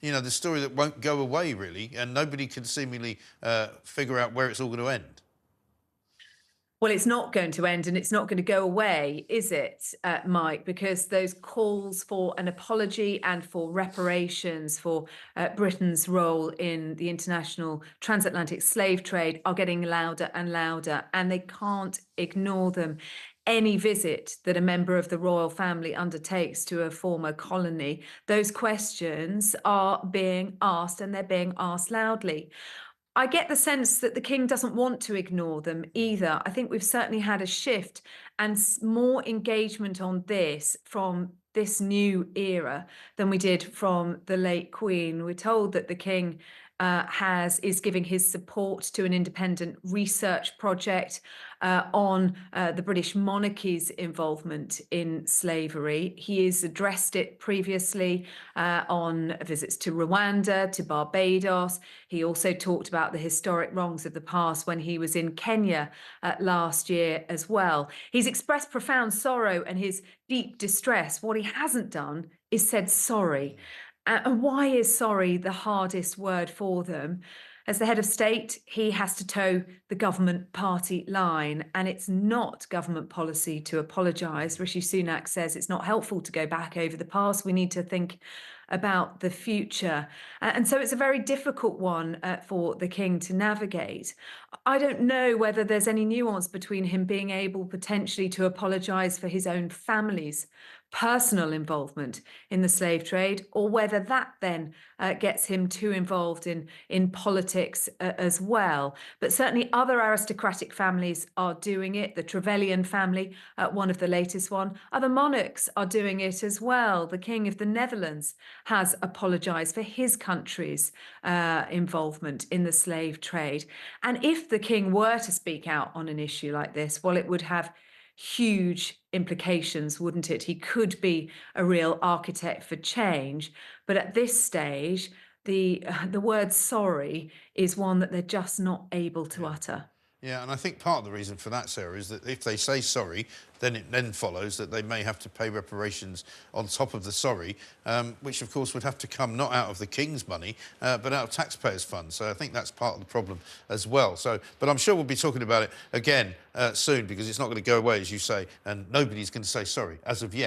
you know, the story that won't go away, really, and nobody can seemingly figure out where it's all going to end. Well, it's not going to end and it's not going to go away, is it, Mike? Because those calls for an apology and for reparations for Britain's role in the international transatlantic slave trade are getting louder and louder, and they can't ignore them. Any visit that a member of the royal family undertakes to a former colony, those questions are being asked, and they're being asked loudly. I get the sense that the king doesn't want to ignore them either. I think we've certainly had a shift and more engagement on this from this new era than we did from the late Queen. We're told that the king is giving his support to an independent research project on the British monarchy's involvement in slavery. He has addressed it previously on visits to Rwanda, to Barbados. He also talked about the historic wrongs of the past when he was in Kenya last year as well. He's expressed profound sorrow and his deep distress. What he hasn't done is said sorry. And why is sorry the hardest word for them? As the head of state, he has to toe the government party line, and it's not government policy to apologise. Rishi Sunak says it's not helpful to go back over the past. We need to think about the future. And so it's a very difficult one for the king to navigate. I don't know whether there's any nuance between him being able potentially to apologise for his own family's personal involvement in the slave trade, or whether that then gets him too involved in politics as well. But certainly other aristocratic families are doing it. The Trevelyan family, one of the latest one. Other monarchs are doing it as well. The King of the Netherlands has apologised for his country's involvement in the slave trade. And if the king were to speak out on an issue like this, well, it would have huge implications, wouldn't it? He could be a real architect for change, but at this stage, the word sorry is one that they're just not able to utter. Yeah, and I think part of the reason for that, Sarah, is that if they say sorry, then it then follows that they may have to pay reparations on top of the sorry, which of course would have to come not out of the king's money, but out of taxpayers' funds. So I think that's part of the problem as well. So, but I'm sure we'll be talking about it again soon, because it's not going to go away, as you say, and nobody's going to say sorry as of yet.